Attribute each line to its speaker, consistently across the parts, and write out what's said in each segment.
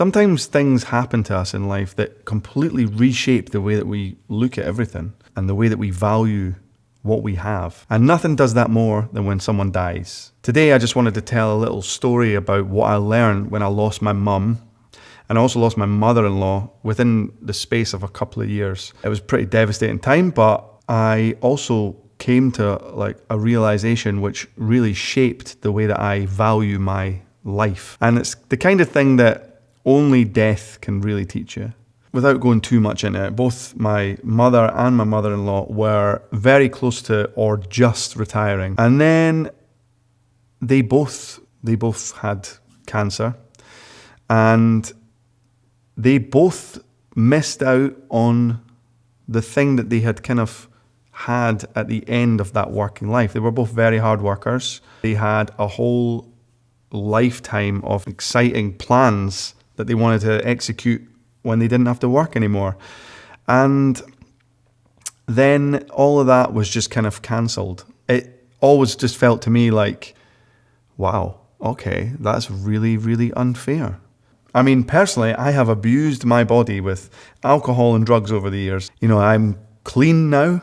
Speaker 1: Sometimes things happen to us in life that completely reshape the way that we look at everything and the way that we value what we have. And nothing does that more than when someone dies. Today, I just wanted to tell a little story about what I learned when I lost my mum, and I also lost my mother-in-law within the space of a couple of years. It was a pretty devastating time, but I also came to a realization which really shaped the way that I value my life. And it's the kind of thing that only death can really teach you. Without going too much into it, both my mother and my mother-in-law were very close to or just retiring. And then they both had cancer, and they both missed out on the thing that they had kind of had at the end of that working life. They were both very hard workers. They had a whole lifetime of exciting plans that they wanted to execute when they didn't have to work anymore. And then all of that was just kind of cancelled. It always just felt to me like, wow, okay, that's really, really unfair. I mean, personally, I have abused my body with alcohol and drugs over the years. I'm clean now,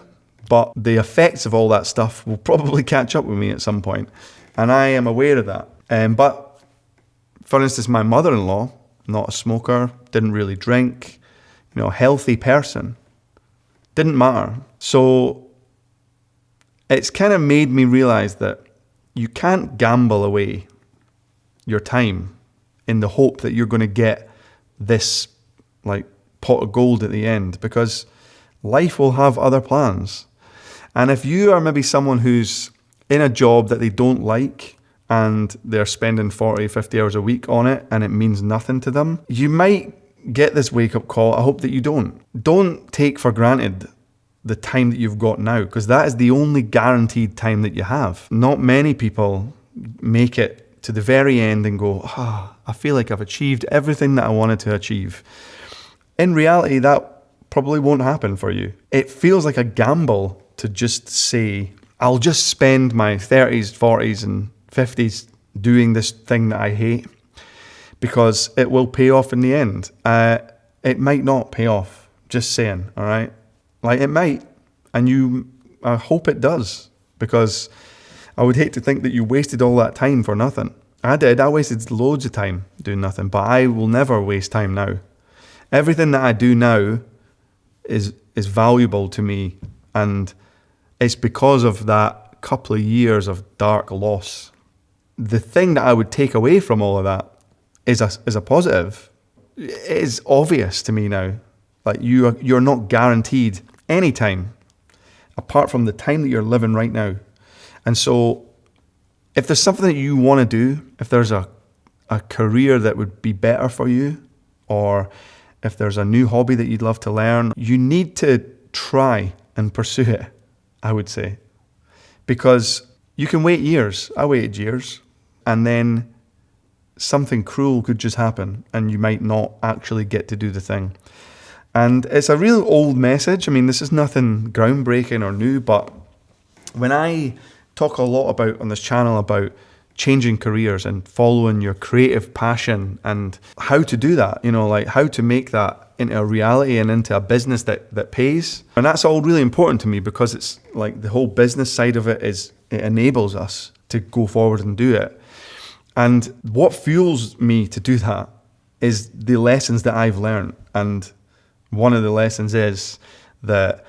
Speaker 1: but the effects of all that stuff will probably catch up with me at some point. And I am aware of that. But for instance, my mother-in-law, not a smoker, didn't really drink, healthy person, didn't matter. So it's kind of made me realize that you can't gamble away your time in the hope that you're going to get this pot of gold at the end, because life will have other plans. And if you are maybe someone who's in a job that they don't like, and they're spending 40, 50 hours a week on it, and it means nothing to them, you might get this wake-up call. I hope that you don't. Don't take for granted the time that you've got now, because that is the only guaranteed time that you have. Not many people make it to the very end and go, I feel like I've achieved everything that I wanted to achieve. In reality, that probably won't happen for you. It feels like a gamble to just say, I'll just spend my 30s, 40s, and 50s doing this thing that I hate because it will pay off in the end. It might not pay off, just saying, all right? It might, and I hope it does, because I would hate to think that you wasted all that time for nothing. I did. I wasted loads of time doing nothing, but I will never waste time now. Everything that I do now is valuable to me, and it's because of that couple of years of dark loss. The thing that I would take away from all of that is a positive. It is obvious to me now. You're not guaranteed any time apart from the time that you're living right now. And so if there's something that you want to do, if there's a career that would be better for you, or if there's a new hobby that you'd love to learn, you need to try and pursue it, I would say. Because you can wait years. I waited years. And then something cruel could just happen and you might not actually get to do the thing. And it's a real old message. I mean, this is nothing groundbreaking or new, but when I talk a lot about on this channel about changing careers and following your creative passion and how to do that, how to make that into a reality and into a business that pays. And that's all really important to me, because it's the whole business side of it enables us to go forward and do it. And what fuels me to do that is the lessons that I've learned. And one of the lessons is that,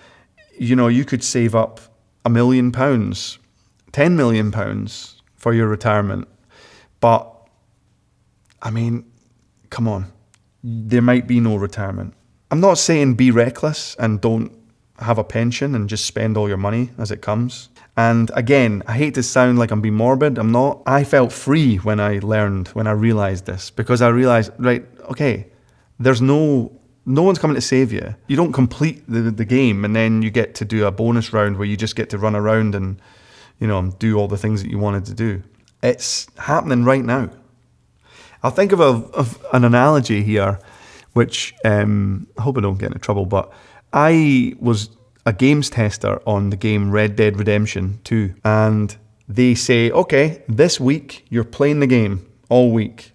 Speaker 1: you could save up £1 million, £10 million for your retirement. But, I mean, come on, there might be no retirement. I'm not saying be reckless and don't have a pension and just spend all your money as it comes. And again, I hate to sound like I'm being morbid. I'm not. I felt free when I realized this, because I realized, right, okay, there's no one's coming to save you. You don't complete the game and then you get to do a bonus round where you just get to run around and, do all the things that you wanted to do. It's happening right now. I'll think of an analogy here, which I hope I don't get into trouble, but I was a games tester on the game Red Dead Redemption 2, and they say, okay, this week you're playing the game all week.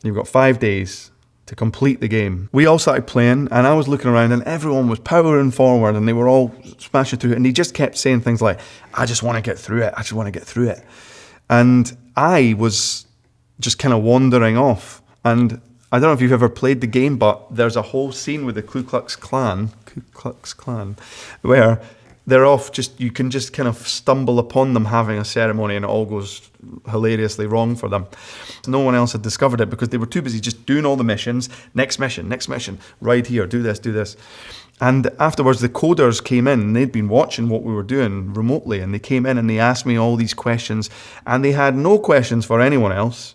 Speaker 1: You've got 5 days to complete the game. We all started playing, and I was looking around, and everyone was powering forward, and they were all smashing through it, and they just kept saying things like, I just want to get through it. I just want to get through it. And I was just kind of wandering off. And I don't know if you've ever played the game, but there's a whole scene with the Ku Klux Klan, where they're off, you can just kind of stumble upon them having a ceremony, and it all goes hilariously wrong for them. No one else had discovered it because they were too busy just doing all the missions. Next mission, ride here, do this. And afterwards, the coders came in, and they'd been watching what we were doing remotely, and they came in and they asked me all these questions, and they had no questions for anyone else,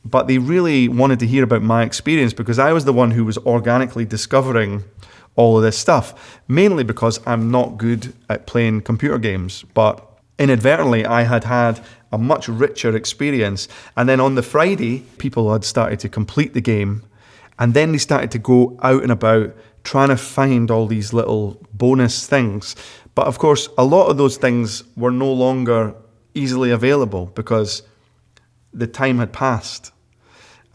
Speaker 1: but they really wanted to hear about my experience because I was the one who was organically discovering all of this stuff, mainly because I'm not good at playing computer games, but inadvertently I had a much richer experience. And then on the Friday, people had started to complete the game, and then they started to go out and about trying to find all these little bonus things. But of course, a lot of those things were no longer easily available because the time had passed,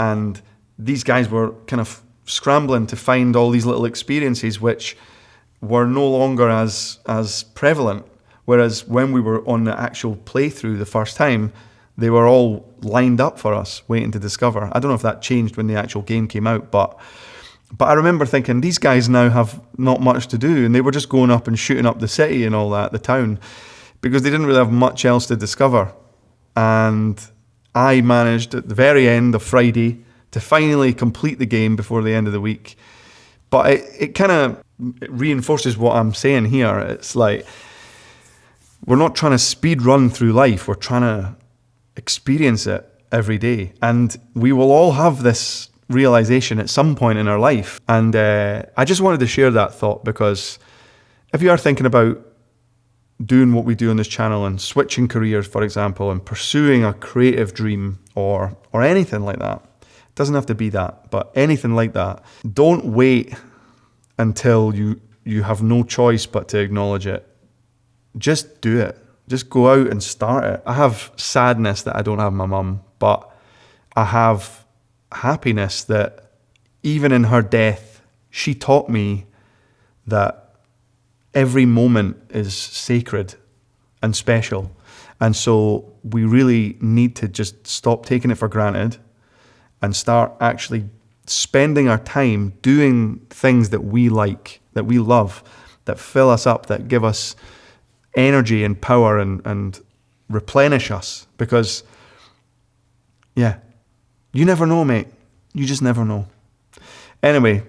Speaker 1: and these guys were kind of scrambling to find all these little experiences which were no longer as prevalent. Whereas when we were on the actual playthrough the first time, they were all lined up for us, waiting to discover. I don't know if that changed when the actual game came out, but I remember thinking, these guys now have not much to do, and they were just going up and shooting up the city and all that, the town, because they didn't really have much else to discover. And I managed at the very end of Friday to finally complete the game before the end of the week. But it kind of reinforces what I'm saying here. It's like, we're not trying to speed run through life. We're trying to experience it every day. And we will all have this realization at some point in our life. And I just wanted to share that thought, because if you are thinking about doing what we do on this channel and switching careers, for example, and pursuing a creative dream or anything like that, it doesn't have to be that, but anything like that, don't wait until you have no choice but to acknowledge it. Just do it. Just go out and start it. I have sadness that I don't have my mum, but I have happiness that even in her death, she taught me that every moment is sacred and special. And so we really need to just stop taking it for granted and start actually spending our time doing things that we like, that we love, that fill us up, that give us energy and power and replenish us. Because, yeah, you never know, mate. You just never know. Anyway,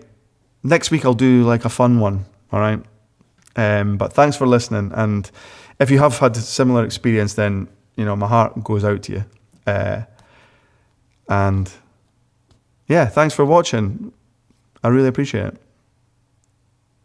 Speaker 1: next week I'll do like a fun one, all right? But thanks for listening. And if you have had a similar experience, then, you know, my heart goes out to you. And yeah, thanks for watching. I really appreciate it.